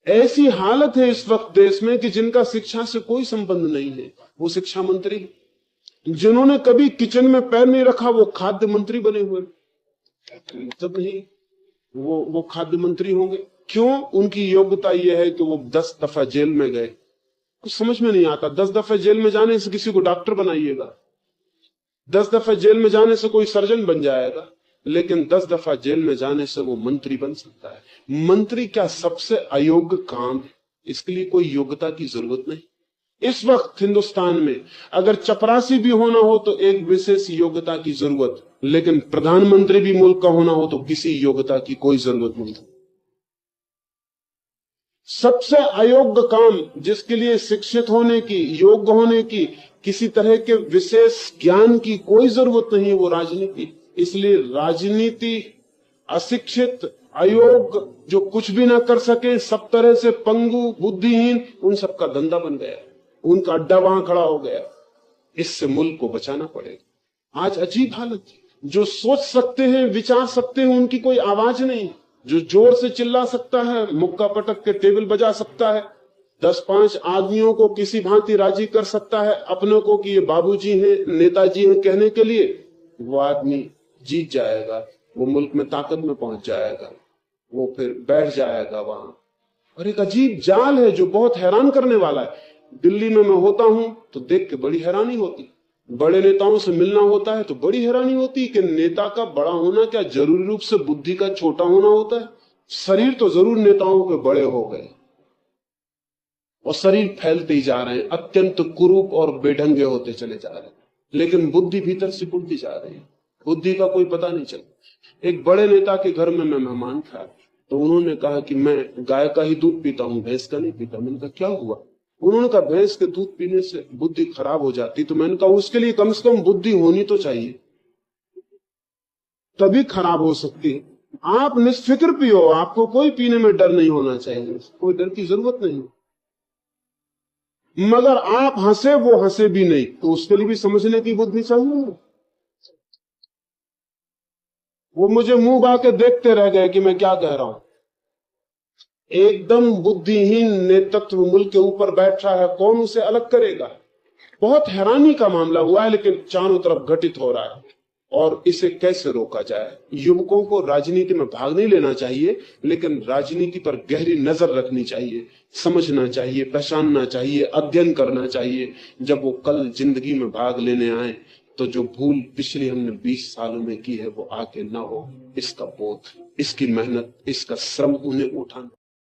ऐसी हालत है इस वक्त देश में कि जिनका शिक्षा से कोई संबंध नहीं है वो शिक्षा मंत्री, जिन्होंने कभी किचन में पैर नहीं रखा वो खाद्य मंत्री बने हुए। मतलब नहीं वो खाद्य मंत्री होंगे। क्यों? उनकी योग्यता यह है कि वो 10 दफा जेल में गए। कुछ समझ में नहीं आता। 10 दफा जेल में जाने से किसी को डॉक्टर बनाइएगा, 10 दफा जेल में जाने से कोई सर्जन बन जाएगा, लेकिन 10 दफा जेल में जाने से वो मंत्री बन सकता है। मंत्री क्या सबसे अयोग्य काम है? इसके लिए कोई योग्यता की जरूरत नहीं। इस वक्त हिंदुस्तान में अगर चपरासी भी होना हो तो एक विशेष योग्यता की जरूरत, लेकिन प्रधानमंत्री भी मुल्क का होना हो तो किसी योग्यता की कोई जरूरत नहीं। सबसे अयोग्य काम जिसके लिए शिक्षित होने की, योग्य होने की, किसी तरह के विशेष ज्ञान की कोई जरूरत नहीं है, वो राजनीति। इसलिए राजनीति अशिक्षित, अयोग्य, जो कुछ भी ना कर सके, सब तरह से पंगु, बुद्धिहीन, उन सबका धंधा बन गया, उनका अड्डा वहां खड़ा हो गया। इससे मुल्क को बचाना पड़ेगा। आज अजीब हालत है। जो सोच सकते हैं, विचार सकते हैं, उनकी कोई आवाज नहीं। जो जोर से चिल्ला सकता है, मुक्का पटक के टेबल बजा सकता है, 10-5 आदमियों को किसी भांति राजी कर सकता है अपने को कि ये बाबूजी हैं, नेताजी हैं कहने के लिए, वो आदमी जीत जाएगा, वो मुल्क में ताकत में पहुंच जाएगा, वो फिर बैठ जाएगा वहां। और एक अजीब जाल है जो बहुत हैरान करने वाला है। दिल्ली में मैं होता हूं तो देख के बड़ी हैरानी होती। बड़े नेताओं से मिलना होता है तो बड़ी हैरानी होती कि नेता का बड़ा होना क्या जरूरी रूप से बुद्धि का छोटा होना होता है? शरीर तो जरूर नेताओं के बड़े हो गए और शरीर फैलते ही जा रहे हैं, अत्यंत कुरूप और बेढंगे होते चले जा रहे हैं, लेकिन बुद्धि भीतर से बढ़ती जा रही है। बुद्धि का कोई पता नहीं चलता। एक बड़े नेता के घर में मैं मेहमान था तो उन्होंने कहा कि मैं गाय का ही दूध पीता हूं, भैंस का नहीं पीता। मैंने कहा क्या हुआ? उन्होंने कहा भैंस के दूध पीने से बुद्धि खराब हो जाती। तो मैंने कहा उसके लिए कम से कम बुद्धि होनी तो चाहिए, तभी खराब हो सकती है। आप निष्फिक्र पियो, आपको कोई पीने में डर नहीं होना चाहिए, कोई डर की जरूरत नहीं। मगर आप हंसे, वो हंसे भी नहीं, तो उसके लिए भी समझने की बुद्धि चाहिए। वो मुझे मुंह बा के देखते रह गए कि मैं क्या कह रहा हूं। एकदम बुद्धिहीन नेतृत्व मुल्क के ऊपर बैठ रहा है, कौन उसे अलग करेगा? बहुत हैरानी का मामला हुआ है, लेकिन चारों तरफ घटित हो रहा है। और इसे कैसे रोका जाए? युवकों को राजनीति में भाग नहीं लेना चाहिए, लेकिन राजनीति पर गहरी नजर रखनी चाहिए, समझना चाहिए, पहचानना चाहिए, अध्ययन करना चाहिए। जब वो कल जिंदगी में भाग लेने आए तो जो भूल पिछली हमने 20 सालों में की है वो आगे ना हो, इसका बोध, इसकी मेहनत, इसका श्रम उन्हें उठाना।